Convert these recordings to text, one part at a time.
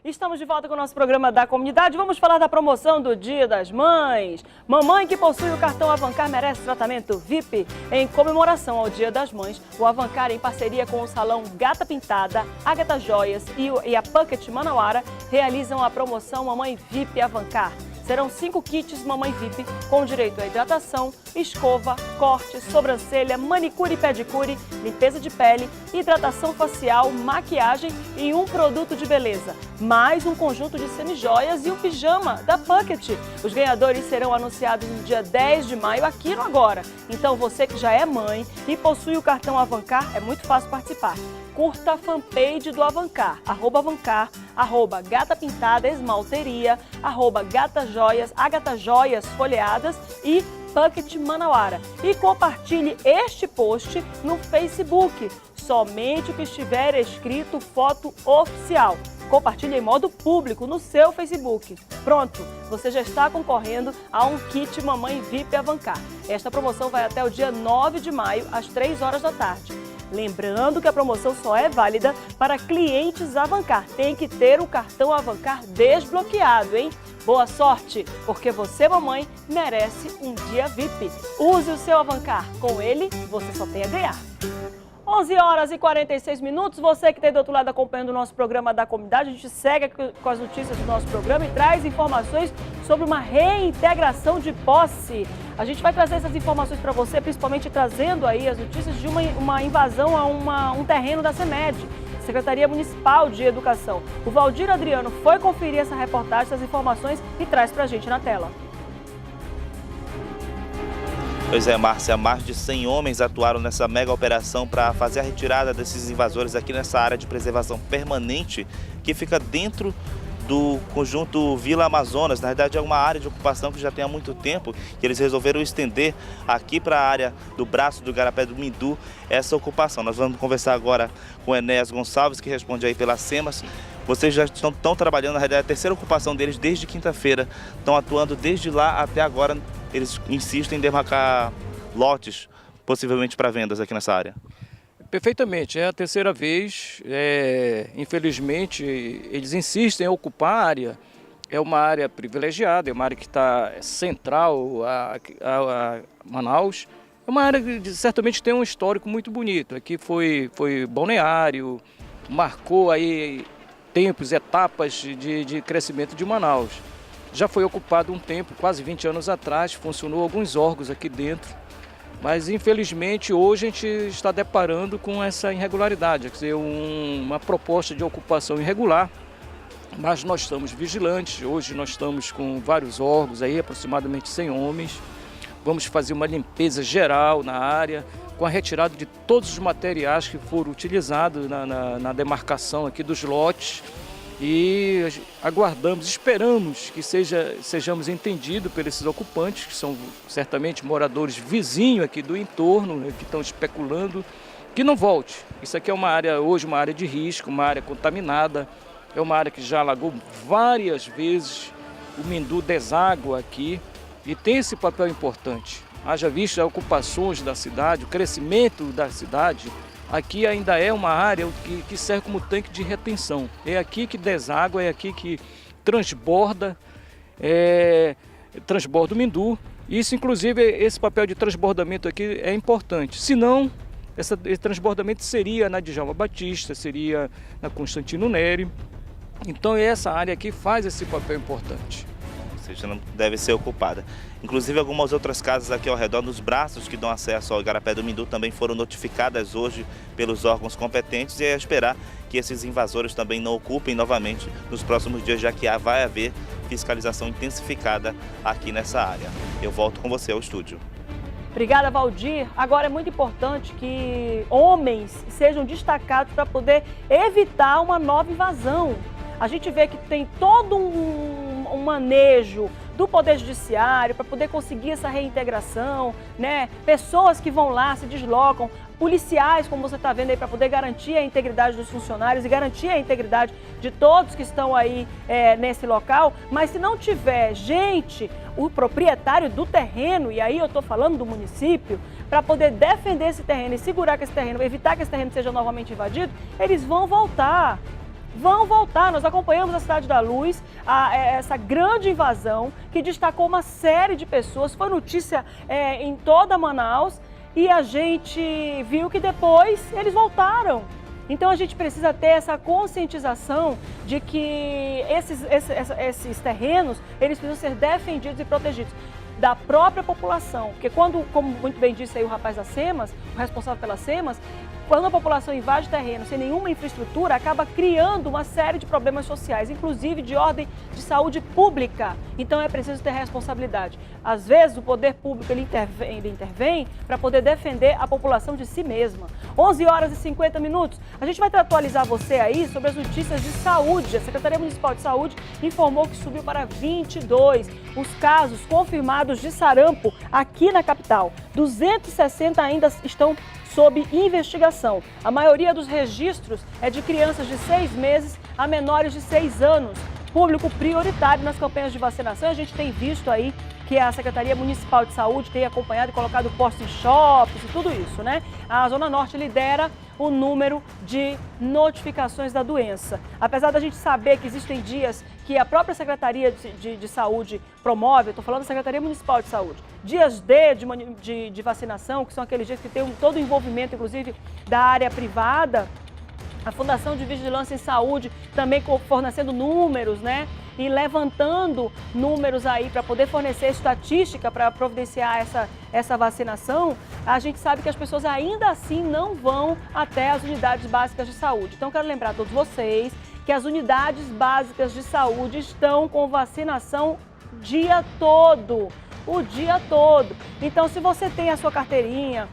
Estamos de volta com o nosso programa da comunidade. Vamos falar da promoção do Dia das Mães. Mamãe que possui o cartão Avancar merece tratamento VIP. Em comemoração ao Dia das Mães, o Avancar, em parceria com o Salão Gata Pintada, Ágata Joias e a Pocket Manauara, realizam a promoção Mamãe VIP Avancar. Serão 5 kits Mamãe VIP com direito à hidratação, escova, corte, sobrancelha, manicure e pedicure, limpeza de pele, hidratação facial, maquiagem e um produto de beleza. Mais um conjunto de semijoias e um pijama da Pocket. Os ganhadores serão anunciados no dia 10 de maio aqui no Agora. Então você que já é mãe e possui o cartão Avancar, é muito fácil participar. Curta a fanpage do Avancar, @Avancar, @Gata Pintada Esmalteria, @Gata Joias, Ágata Joias Folheadas e Pocket Manauara. E compartilhe este post no Facebook, somente o que estiver escrito foto oficial. Compartilhe em modo público no seu Facebook. Pronto, você já está concorrendo a um kit Mamãe VIP Avancar. Esta promoção vai até o dia 9 de maio, às 3 horas da tarde. Lembrando que a promoção só é válida para clientes Avancar. Tem que ter o cartão Avancar desbloqueado, hein? Boa sorte, porque você, mamãe, merece um dia VIP. Use o seu Avancar. Com ele, você só tem a ganhar. 11 horas e 46 minutos. Você que está do outro lado acompanhando o nosso programa da comunidade, a gente segue com as notícias do nosso programa e traz informações sobre uma reintegração de posse. A gente vai trazer essas informações para você, principalmente trazendo aí as notícias de uma invasão a um terreno da CEMED, Secretaria Municipal de Educação. O Valdir Adriano foi conferir essa reportagem, essas informações e traz para a gente na tela. Pois é, Márcia, mais de 100 homens atuaram nessa mega operação para fazer a retirada desses invasores aqui nessa área de preservação permanente que fica dentro do conjunto Vila Amazonas. Na verdade é uma área de ocupação que já tem há muito tempo, que eles resolveram estender aqui para a área do braço do Igarapé do Mindu essa ocupação. Nós vamos conversar agora com Enéas Gonçalves, que responde aí pela SEMAS. Vocês já estão trabalhando, na realidade, a terceira ocupação deles desde quinta-feira. Estão atuando desde lá até agora. Eles insistem em demarcar lotes, possivelmente para vendas aqui nessa área. Perfeitamente, é a terceira vez. Infelizmente, eles insistem em ocupar a área. É uma área privilegiada, é uma área que está central a Manaus. É uma área que certamente tem um histórico muito bonito. Aqui foi balneário, marcou aí tempos, etapas de crescimento de Manaus. Já foi ocupado um tempo, quase 20 anos atrás, funcionou alguns órgãos aqui dentro, mas infelizmente hoje a gente está deparando com essa irregularidade, quer dizer, uma proposta de ocupação irregular, mas nós estamos vigilantes. Hoje nós estamos com vários órgãos, aí, aproximadamente 100 homens, vamos fazer uma limpeza geral na área, com a retirada de todos os materiais que foram utilizados na demarcação aqui dos lotes. E aguardamos, esperamos que sejamos entendidos por esses ocupantes, que são certamente moradores vizinhos aqui do entorno, né, que estão especulando, que não volte. Isso aqui é uma área, hoje, uma área de risco, uma área contaminada, é uma área que já alagou várias vezes, o Mindu deságua aqui e tem esse papel importante. Haja visto as ocupações da cidade, o crescimento da cidade. Aqui ainda é uma área que serve como tanque de retenção. É aqui que deságua, é aqui que transborda o Mindu. Isso, inclusive, esse papel de transbordamento aqui é importante. Senão, esse transbordamento seria na Djalma Batista, seria na Constantino Neri. Então, essa área aqui faz esse papel importante. Ou seja, não deve ser ocupada. Inclusive, algumas outras casas aqui ao redor, nos braços que dão acesso ao Igarapé do Mindu, também foram notificadas hoje pelos órgãos competentes, e é esperar que esses invasores também não ocupem novamente nos próximos dias, já que vai haver fiscalização intensificada aqui nessa área. Eu volto com você ao estúdio. Obrigada, Valdir. Agora é muito importante que homens sejam destacados para poder evitar uma nova invasão. A gente vê que tem todo um manejo do Poder Judiciário para poder conseguir essa reintegração, né? Pessoas que vão lá, se deslocam, policiais, como você está vendo aí, para poder garantir a integridade dos funcionários e garantir a integridade de todos que estão aí nesse local. Mas se não tiver gente, o proprietário do terreno, e aí eu estou falando do município, para poder defender esse terreno e segurar que esse terreno, evitar que esse terreno seja novamente invadido, eles vão voltar. vão voltar. Nós acompanhamos a Cidade da Luz, essa grande invasão que destacou uma série de pessoas, foi notícia em toda Manaus e a gente viu que depois eles voltaram. Então a gente precisa ter essa conscientização de que esses terrenos, eles precisam ser defendidos e protegidos da própria população, porque quando, como muito bem disse aí o rapaz da SEMAS, o responsável pelas SEMAS, quando a população invade terreno sem nenhuma infraestrutura, acaba criando uma série de problemas sociais, inclusive de ordem de saúde pública. Então é preciso ter responsabilidade. Às vezes o poder público ele intervém para poder defender a população de si mesma. 11 horas e 50 minutos. A gente vai atualizar você aí sobre as notícias de saúde. A Secretaria Municipal de Saúde informou que subiu para 22 os casos confirmados de sarampo aqui na capital. 260 ainda estão sob investigação. A maioria dos registros é de crianças de 6 meses a menores de 6 anos. Público prioritário nas campanhas de vacinação. A gente tem visto aí que a Secretaria Municipal de Saúde tem acompanhado e colocado postos em shoppings e tudo isso, né? A Zona Norte lidera o número de notificações da doença. Apesar da gente saber que existem dias que a própria Secretaria de Saúde promove, eu estou falando da Secretaria Municipal de Saúde, dias de vacinação, que são aqueles dias que tem todo o envolvimento, inclusive, da área privada. A Fundação de Vigilância em Saúde também fornecendo números, né? E levantando números aí para poder fornecer estatística para providenciar essa vacinação, a gente sabe que as pessoas ainda assim não vão até as unidades básicas de saúde. Então, quero lembrar a todos vocês que as unidades básicas de saúde estão com vacinação o dia todo. Então, se você tem a sua carteirinha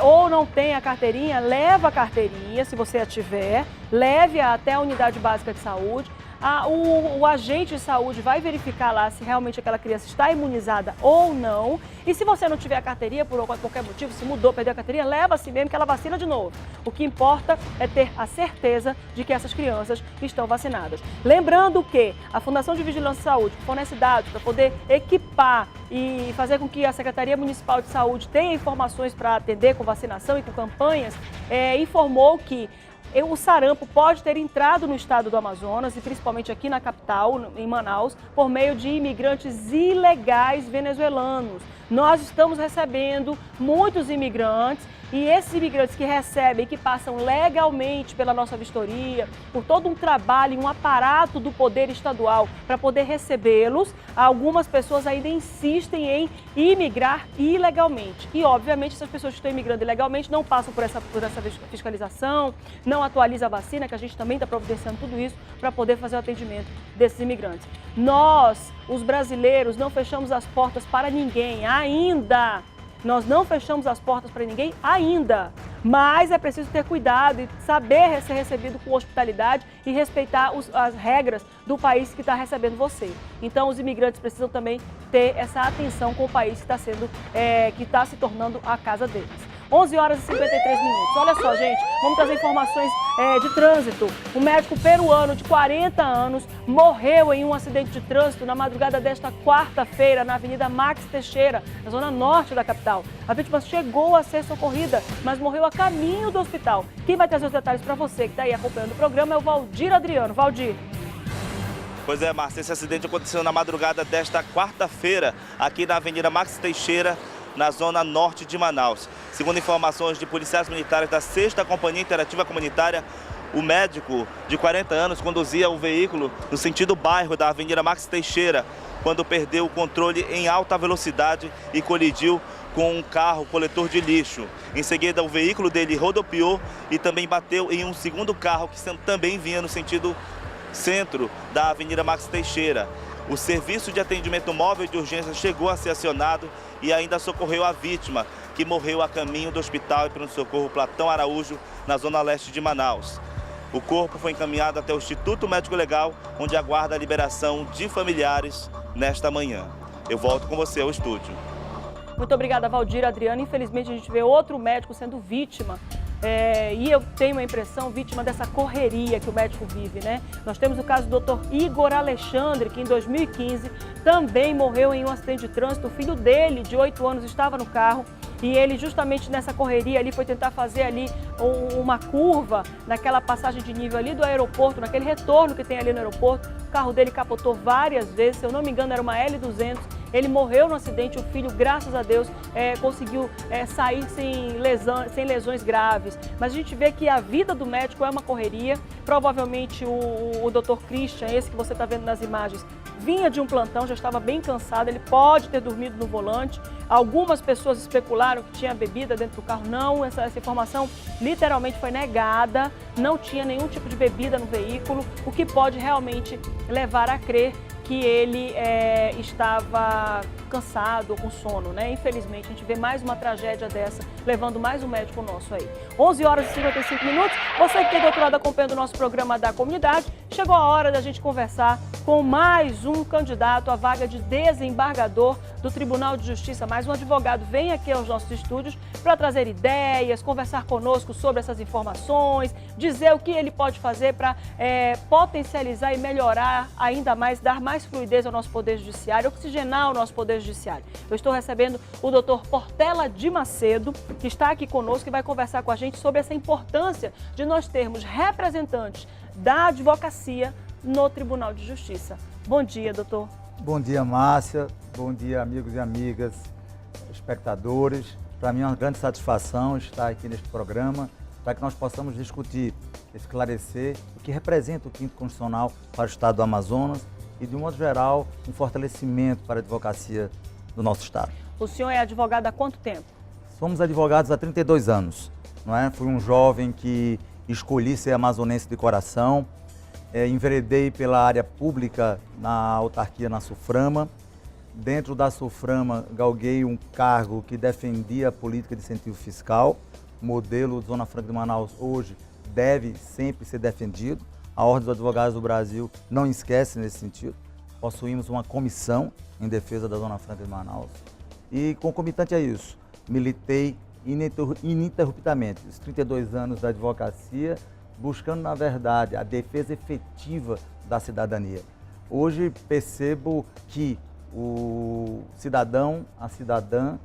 ou não tem a carteirinha, leva a carteirinha, se você a tiver, leve-a até a unidade básica de saúde. O agente de saúde vai verificar lá se realmente aquela criança está imunizada ou não. E se você não tiver a carteirinha, por qualquer motivo, se mudou, perdeu a carteirinha, leva assim mesmo que ela vacina de novo. O que importa é ter a certeza de que essas crianças estão vacinadas. Lembrando que a Fundação de Vigilância em Saúde fornece dados para poder equipar e fazer com que a Secretaria Municipal de Saúde tenha informações para atender com vacinação e com campanhas, informou que o sarampo pode ter entrado no estado do Amazonas e principalmente aqui na capital, em Manaus, por meio de imigrantes ilegais venezuelanos. Nós estamos recebendo muitos imigrantes e esses imigrantes que recebem, que passam legalmente pela nossa vistoria, por todo um trabalho, um aparato do poder estadual para poder recebê-los, algumas pessoas ainda insistem em imigrar ilegalmente. E, obviamente, essas pessoas que estão imigrando ilegalmente não passam por essa fiscalização, não atualizam a vacina, que a gente também está providenciando tudo isso para poder fazer o atendimento desses imigrantes. Nós, os brasileiros, não fechamos as portas para ninguém ainda. Nós não fechamos as portas para ninguém ainda, mas é preciso ter cuidado e saber ser recebido com hospitalidade e respeitar as regras do país que está recebendo você. Então, os imigrantes precisam também ter essa atenção com o país que está se tornando a casa deles. 11 horas e 53 minutos. Olha só, gente, vamos trazer informações de trânsito. Um médico peruano de 40 anos morreu em um acidente de trânsito na madrugada desta quarta-feira na Avenida Max Teixeira, na zona norte da capital. A vítima chegou a ser socorrida, mas morreu a caminho do hospital. Quem vai trazer os detalhes para você que está aí acompanhando o programa é o Valdir Adriano. Valdir. Pois é, Márcia, esse acidente aconteceu na madrugada desta quarta-feira, aqui na Avenida Max Teixeira, na zona norte de Manaus. Segundo informações de policiais militares da 6ª Companhia Interativa Comunitária, o médico de 40 anos conduzia o veículo no sentido bairro da Avenida Max Teixeira, quando perdeu o controle em alta velocidade e colidiu com um carro coletor de lixo. Em seguida, o veículo dele rodopiou e também bateu em um segundo carro que também vinha no sentido centro da Avenida Max Teixeira. O serviço de atendimento móvel de urgência chegou a ser acionado e ainda socorreu a vítima, que morreu a caminho do hospital e pronto-socorro Platão Araújo, na zona leste de Manaus. O corpo foi encaminhado até o Instituto Médico Legal, onde aguarda a liberação de familiares nesta manhã. Eu volto com você ao estúdio. Muito obrigada, Valdir Adriano. Infelizmente, a gente vê outro médico sendo vítima. E eu tenho a impressão, vítima dessa correria que o médico vive, né? Nós temos o caso do Dr. Igor Alexandre, que em 2015 também morreu em um acidente de trânsito. O filho dele, de 8 anos, estava no carro e ele justamente nessa correria ali foi tentar fazer ali uma curva naquela passagem de nível ali do aeroporto, naquele retorno que tem ali no aeroporto. O carro dele capotou várias vezes, se eu não me engano era uma L200, ele morreu no acidente, o filho, graças a Deus, conseguiu sair sem lesões graves. Mas a gente vê que a vida do médico é uma correria. Provavelmente o Dr. Christian, esse que você está vendo nas imagens, vinha de um plantão, já estava bem cansado, ele pode ter dormido no volante. Algumas pessoas especularam que tinha bebida dentro do carro. Não, essa informação literalmente foi negada, não tinha nenhum tipo de bebida no veículo, o que pode realmente levar a crer que ele estava cansado ou com sono, né? Infelizmente, a gente vê mais uma tragédia dessa, levando mais um médico nosso aí. 11 horas e 55 minutos. Você que tem doutorado acompanhando o nosso programa da comunidade, chegou a hora da gente conversar com mais um candidato à vaga de desembargador do Tribunal de Justiça. Mais um advogado vem aqui aos nossos estúdios para trazer ideias, conversar conosco sobre essas informações, dizer o que ele pode fazer para potencializar e melhorar ainda mais, dar mais fluidez ao nosso Poder Judiciário, oxigenar o nosso Poder Judiciário. Eu estou recebendo o doutor Portela de Macedo, que está aqui conosco e vai conversar com a gente sobre essa importância de nós termos representantes da advocacia no Tribunal de Justiça. Bom dia, doutor. Bom dia, Márcia. Bom dia, amigos e amigas, espectadores. Para mim é uma grande satisfação estar aqui neste programa para que nós possamos discutir, esclarecer o que representa o 5º Constitucional para o Estado do Amazonas e, de um modo geral, um fortalecimento para a advocacia do nosso Estado. O senhor é advogado há quanto tempo? Somos advogados há 32 anos. Não é? Fui um jovem que escolhi ser amazonense de coração, enveredei pela área pública na autarquia na SUFRAMA. Dentro da SUFRAMA, galguei um cargo que defendia a política de incentivo fiscal. O modelo Zona Franca de Manaus hoje deve sempre ser defendido. A Ordem dos Advogados do Brasil não esquece nesse sentido. Possuímos uma comissão em defesa da Zona Franca de Manaus. E, concomitante a isso, militei ininterruptamente os 32 anos da advocacia, buscando, na verdade, a defesa efetiva da cidadania. Hoje percebo que o cidadão, a cidadã,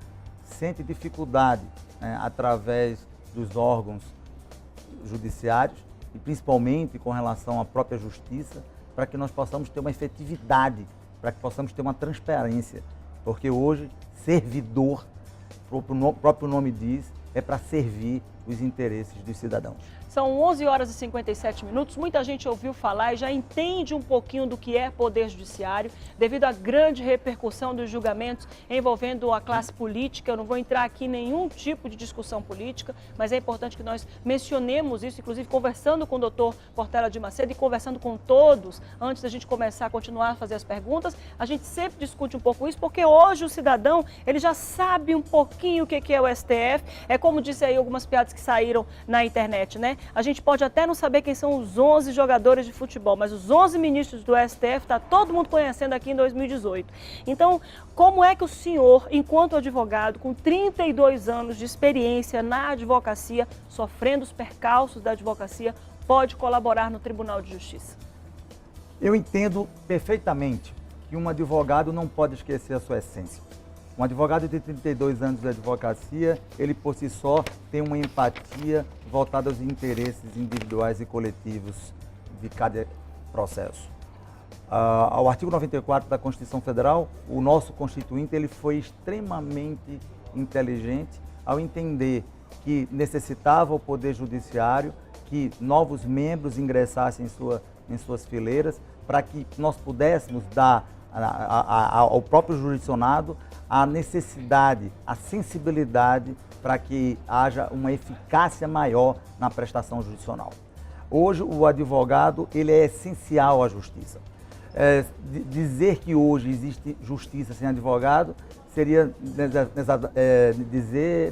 sente dificuldade, né, através dos órgãos judiciários e principalmente com relação à própria justiça, para que nós possamos ter uma efetividade, para que possamos ter uma transparência. Porque hoje, servidor, o próprio nome diz, é para servir os interesses dos cidadãos. São 11 horas e 57 minutos, muita gente ouviu falar e já entende um pouquinho do que é Poder Judiciário, devido à grande repercussão dos julgamentos envolvendo a classe política. Eu não vou entrar aqui em nenhum tipo de discussão política, mas é importante que nós mencionemos isso, inclusive conversando com o doutor Portela de Macedo e conversando com todos, antes da gente começar a continuar a fazer as perguntas. A gente sempre discute um pouco isso, porque hoje o cidadão, ele já sabe um pouquinho o que é o STF, é como disse aí algumas piadas que saíram na internet, né? A gente pode até não saber quem são os 11 jogadores de futebol, mas os 11 ministros do STF está todo mundo conhecendo aqui em 2018. Então, como é que o senhor, enquanto advogado, com 32 anos de experiência na advocacia, sofrendo os percalços da advocacia, pode colaborar no Tribunal de Justiça? Eu entendo perfeitamente que um advogado não pode esquecer a sua essência. Um advogado de 32 anos de advocacia, ele por si só tem uma empatia voltada aos interesses individuais e coletivos de cada processo. Ao artigo 94 da Constituição Federal, o nosso constituinte ele foi extremamente inteligente ao entender que necessitava o Poder Judiciário que novos membros ingressassem em suas fileiras para que nós pudéssemos dar ao próprio jurisdicionado a necessidade, a sensibilidade para que haja uma eficácia maior na prestação jurisdicional. Hoje o advogado ele é essencial à justiça. Dizer que hoje existe justiça sem advogado seria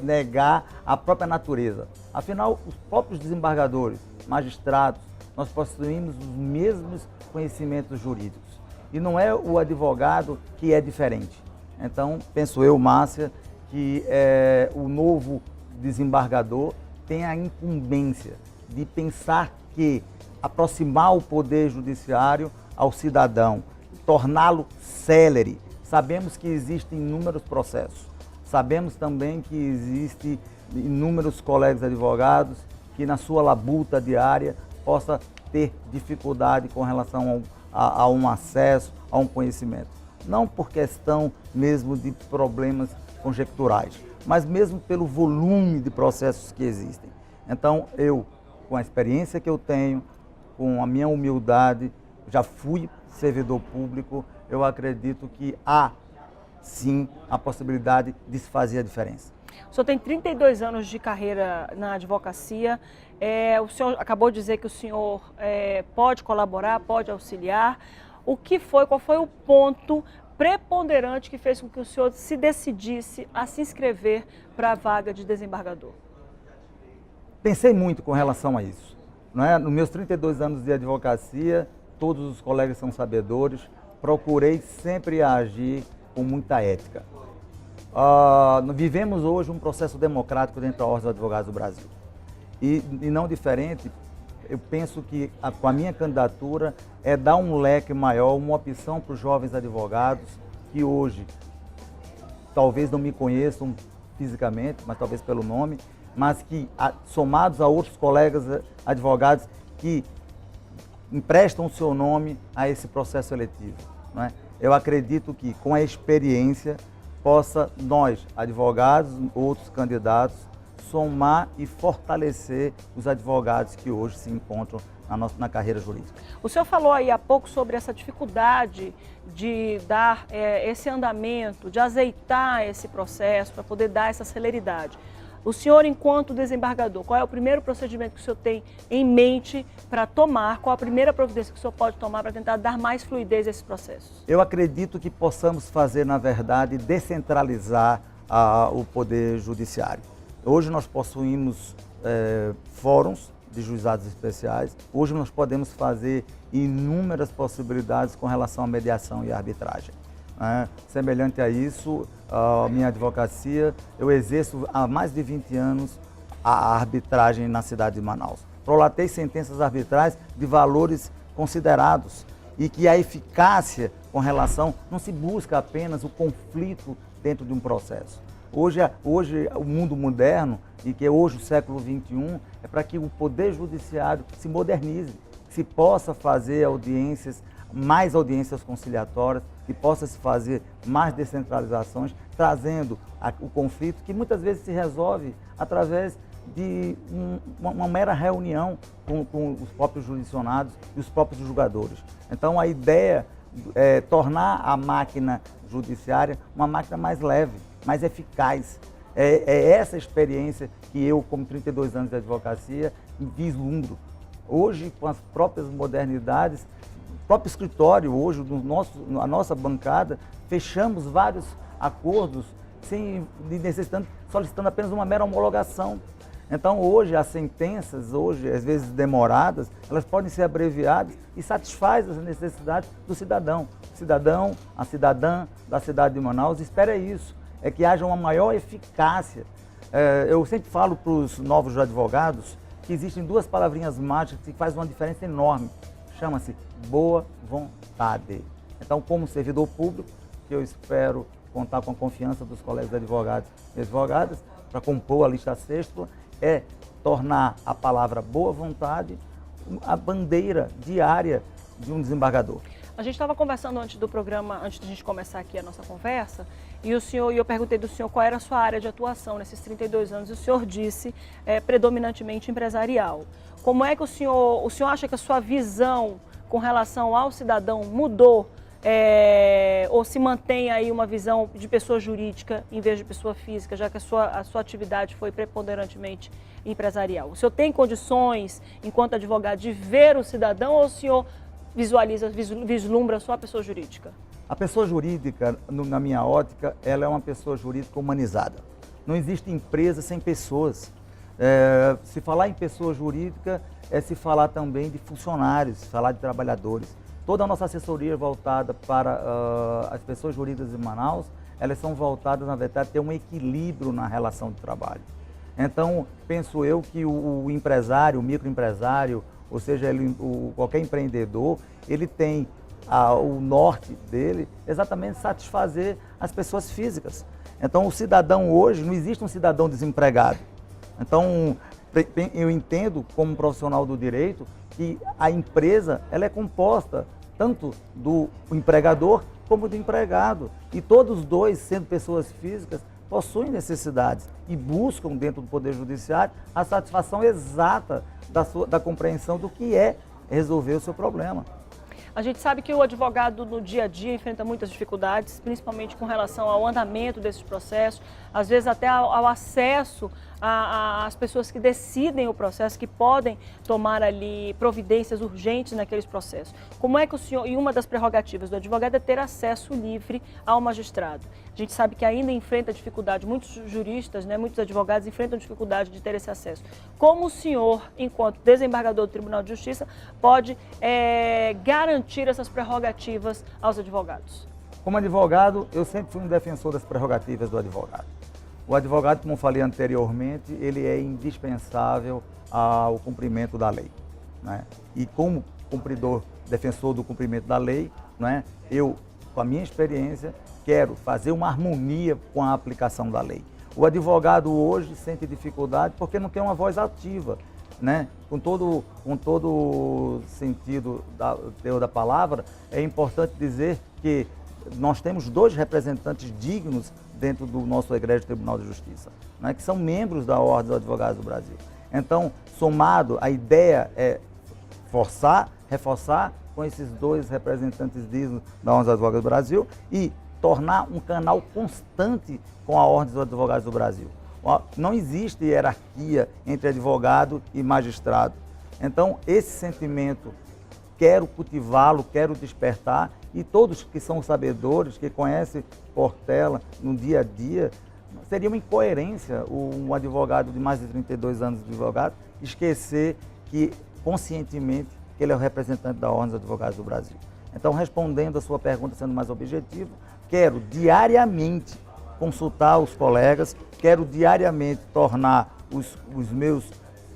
negar a própria natureza. Afinal, os próprios desembargadores, magistrados, nós possuímos os mesmos conhecimentos jurídicos. E não é o advogado que é diferente. Então, penso eu, Márcia, que o novo desembargador tem a incumbência de pensar que aproximar o Poder Judiciário ao cidadão, torná-lo célere. Sabemos que existem inúmeros processos. Sabemos também que existem inúmeros colegas advogados que na sua labuta diária possa ter dificuldade com relação a um acesso, a um conhecimento. Não por questão mesmo de problemas conjecturais, mas mesmo pelo volume de processos que existem. Então, eu, com a experiência que eu tenho, com a minha humildade, já fui servidor público, eu acredito que há, sim, a possibilidade de se fazer a diferença. O senhor tem 32 anos de carreira na advocacia. O senhor acabou de dizer que o senhor pode colaborar, pode auxiliar. Qual foi o ponto preponderante que fez com que o senhor se decidisse a se inscrever para a vaga de desembargador? Pensei muito com relação a isso. Não é? Nos meus 32 anos de advocacia, todos os colegas são sabedores, procurei sempre agir com muita ética. Vivemos hoje um processo democrático dentro da Ordem dos Advogados do Brasil. E não diferente, eu penso que com a minha candidatura é dar um leque maior, uma opção para os jovens advogados que hoje talvez não me conheçam fisicamente, mas talvez pelo nome, mas que somados a outros colegas advogados que emprestam o seu nome a esse processo seletivo. Não é? Eu acredito que com a experiência possa nós, advogados, outros candidatos, somar e fortalecer os advogados que hoje se encontram na carreira jurídica. O senhor falou aí há pouco sobre essa dificuldade de dar esse andamento, de azeitar esse processo para poder dar essa celeridade. O senhor, enquanto desembargador, qual é o primeiro procedimento que o senhor tem em mente para tomar? Qual a primeira providência que o senhor pode tomar para tentar dar mais fluidez a esses processos? Eu acredito que possamos fazer, na verdade, descentralizar o Poder Judiciário. Hoje nós possuímos fóruns de juizados especiais. Hoje nós podemos fazer inúmeras possibilidades com relação à mediação e à arbitragem. Semelhante a isso, a minha advocacia, eu exerço há mais de 20 anos a arbitragem na cidade de Manaus. Prolatei sentenças arbitrais de valores considerados e que a eficácia com relação, não se busca apenas o conflito dentro de um processo. Hoje o mundo moderno, e que é hoje o século XXI, é para que o Poder Judiciário se modernize, se possa fazer mais audiências conciliatórias, que possa se fazer mais descentralizações, trazendo o conflito que muitas vezes se resolve através de uma mera reunião com os próprios jurisdicionados e os próprios julgadores. Então a ideia é tornar a máquina judiciária uma máquina mais leve, mais eficaz. É essa experiência que eu, como 32 anos de advocacia, vislumbro. Hoje, com as próprias modernidades, o próprio escritório, hoje, a nossa bancada, fechamos vários acordos solicitando apenas uma mera homologação. Então, hoje, as sentenças, às vezes demoradas, elas podem ser abreviadas e satisfaz as necessidades do cidadão. O cidadão, a cidadã da cidade de Manaus espera isso, é que haja uma maior eficácia. Eu sempre falo para os novos advogados que existem duas palavrinhas mágicas que fazem uma diferença enorme. Chama-se boa vontade. Então, como servidor público, que eu espero contar com a confiança dos colegas advogados e advogadas para compor a lista sexta, é tornar a palavra boa vontade a bandeira diária de um desembargador. A gente estava conversando antes do programa, antes de a gente começar aqui a nossa conversa, e eu perguntei do senhor qual era a sua área de atuação nesses 32 anos, e o senhor disse predominantemente empresarial. Como é que o senhor acha que a sua visão com relação ao cidadão mudou, ou se mantém aí uma visão de pessoa jurídica em vez de pessoa física, já que a sua atividade foi preponderantemente empresarial? O senhor tem condições, enquanto advogado, de ver o cidadão, ou o senhor vislumbra só a pessoa jurídica? A pessoa jurídica, na minha ótica, ela é uma pessoa jurídica humanizada. Não existe empresa sem pessoas. Se falar em pessoa jurídica, é se falar também de funcionários, falar de trabalhadores. Toda a nossa assessoria voltada para as pessoas jurídicas de Manaus, elas são voltadas, na verdade, a ter um equilíbrio na relação de trabalho. Então, penso eu que o empresário, o microempresário, ou seja, qualquer empreendedor, ele tem o norte dele exatamente satisfazer as pessoas físicas. Então, o cidadão hoje, não existe um cidadão desempregado. Então, eu entendo, como profissional do direito, que a empresa ela é composta tanto do empregador como do empregado. E todos os dois, sendo pessoas físicas, possuem necessidades e buscam dentro do Poder Judiciário a satisfação exata da compreensão do que é resolver o seu problema. A gente sabe que o advogado no dia a dia enfrenta muitas dificuldades, principalmente com relação ao andamento desses processos, às vezes até ao acesso às pessoas que decidem o processo, que podem tomar ali providências urgentes naqueles processos. Como é que o senhor, e uma das prerrogativas do advogado é ter acesso livre ao magistrado. A gente sabe que ainda enfrenta dificuldade, muitos juristas, né, muitos advogados enfrentam dificuldade de ter esse acesso. Como o senhor, enquanto desembargador do Tribunal de Justiça, pode garantir essas prerrogativas aos advogados? Como advogado, eu sempre fui um defensor das prerrogativas do advogado. O advogado, como eu falei anteriormente, ele é indispensável ao cumprimento da lei, né? E como cumpridor, defensor do cumprimento da lei, né, eu, com a minha experiência, quero fazer uma harmonia com a aplicação da lei. O advogado hoje sente dificuldade porque não tem uma voz ativa, né? Com todo sentido da palavra, é importante dizer que nós temos 2 representantes dignos dentro do nosso egrégio Tribunal de Justiça, né, que são membros da Ordem dos Advogados do Brasil. Então, somado, a ideia é reforçar com esses 2 representantes dignos da Ordem dos Advogados do Brasil e tornar um canal constante com a Ordem dos Advogados do Brasil. Não existe hierarquia entre advogado e magistrado. Então, esse sentimento, quero cultivá-lo, quero despertar, e todos que são sabedores, que conhecem Portela no dia a dia, seria uma incoerência um advogado de mais de 32 anos de advogado esquecer que, conscientemente, que ele é o representante da Ordem dos Advogados do Brasil. Então, respondendo a sua pergunta, sendo mais objetivo, quero diariamente consultar os colegas, quero diariamente tornar os meus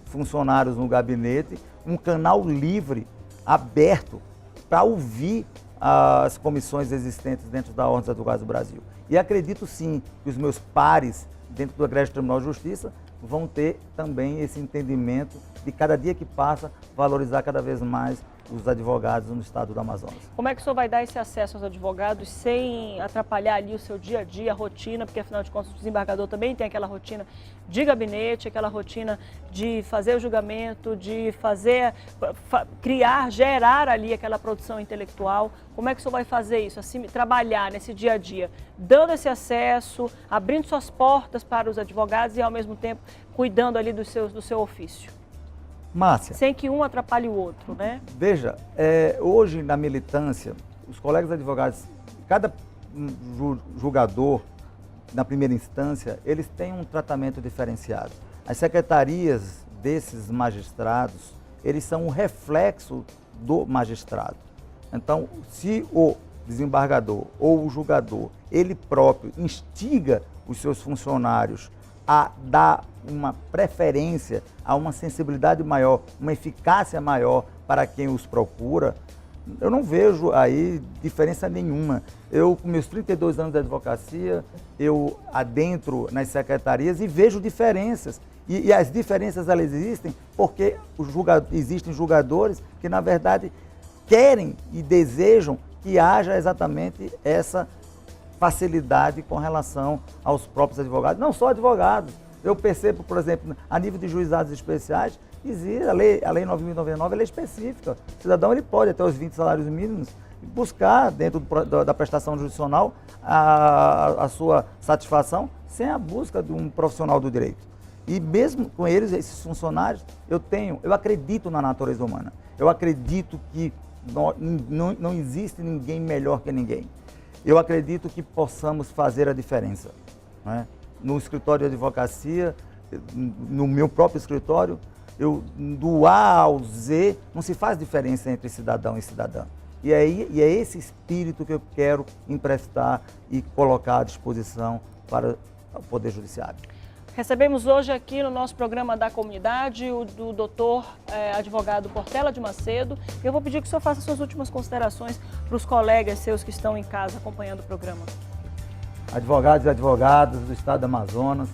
funcionários no gabinete um canal livre, aberto, para ouvir as comissões existentes dentro da Ordem dos Advogados do Brasil. E acredito sim que os meus pares dentro do egrégio Tribunal de Justiça vão ter também esse entendimento de cada dia que passa valorizar cada vez mais os advogados no estado do Amazonas. Como é que o senhor vai dar esse acesso aos advogados sem atrapalhar ali o seu dia a dia, a rotina, porque afinal de contas o desembargador também tem aquela rotina de gabinete, aquela rotina de fazer o julgamento, de gerar ali aquela produção intelectual. Como é que o senhor vai fazer isso, assim, trabalhar nesse dia a dia, dando esse acesso, abrindo suas portas para os advogados e ao mesmo tempo cuidando ali do seu ofício? Márcia. Sem que um atrapalhe o outro, né? Veja, hoje na militância, os colegas advogados, cada julgador, na primeira instância, eles têm um tratamento diferenciado. As secretarias desses magistrados, eles são um reflexo do magistrado. Então, se o desembargador ou o julgador, ele próprio instiga os seus funcionários a dar uma preferência, a uma sensibilidade maior, uma eficácia maior para quem os procura, eu não vejo aí diferença nenhuma. Eu, com meus 32 anos de advocacia, eu adentro nas secretarias e vejo diferenças. E as diferenças, elas existem porque existem julgadores que, na verdade, querem e desejam que haja exatamente essa facilidade com relação aos próprios advogados, não só advogados. Eu percebo, por exemplo, a nível de juizados especiais, existe a lei 9.099, ela é específica. O cidadão ele pode, até os 20 salários mínimos, buscar dentro da prestação jurisdicional a sua satisfação sem a busca de um profissional do direito. E mesmo com eles, esses funcionários, eu acredito na natureza humana. Eu acredito que não existe ninguém melhor que ninguém. Eu acredito que possamos fazer a diferença, né? No escritório de advocacia, no meu próprio escritório, do A ao Z, não se faz diferença entre cidadão e cidadã. E é esse espírito que eu quero emprestar e colocar à disposição para o Poder Judiciário. Recebemos hoje aqui no nosso programa da comunidade o do doutor advogado Portela de Macedo. Eu vou pedir que o senhor faça suas últimas considerações para os colegas seus que estão em casa acompanhando o programa. Advogados e advogadas do estado do Amazonas,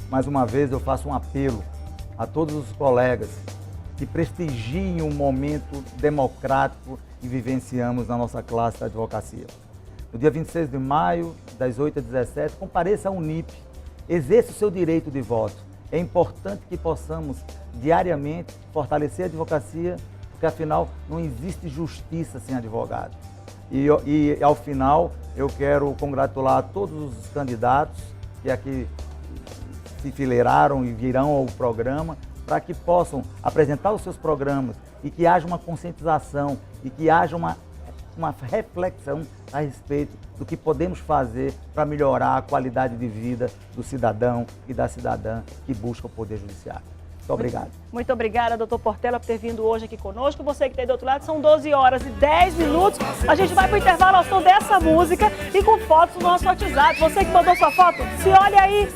mais uma vez, eu faço um apelo a todos os colegas que prestigiem o momento democrático que vivenciamos na nossa classe da advocacia. No dia 26 de maio, das 8 às 17, compareça à Unip, exerça o seu direito de voto. É importante que possamos diariamente fortalecer a advocacia, porque afinal não existe justiça sem advogado. E ao final eu quero congratular todos os candidatos que aqui se fileiraram e virão ao programa, para que possam apresentar os seus programas e que haja uma conscientização e que haja uma reflexão a respeito do que podemos fazer para melhorar a qualidade de vida do cidadão e da cidadã que busca o Poder Judiciário. Muito obrigado. Muito obrigada, doutor Portela, por ter vindo hoje aqui conosco. Você que está aí do outro lado, são 12 horas e 10 minutos. A gente vai para o intervalo ao som dessa música e com fotos no nosso WhatsApp. Você que mandou sua foto, se olha aí.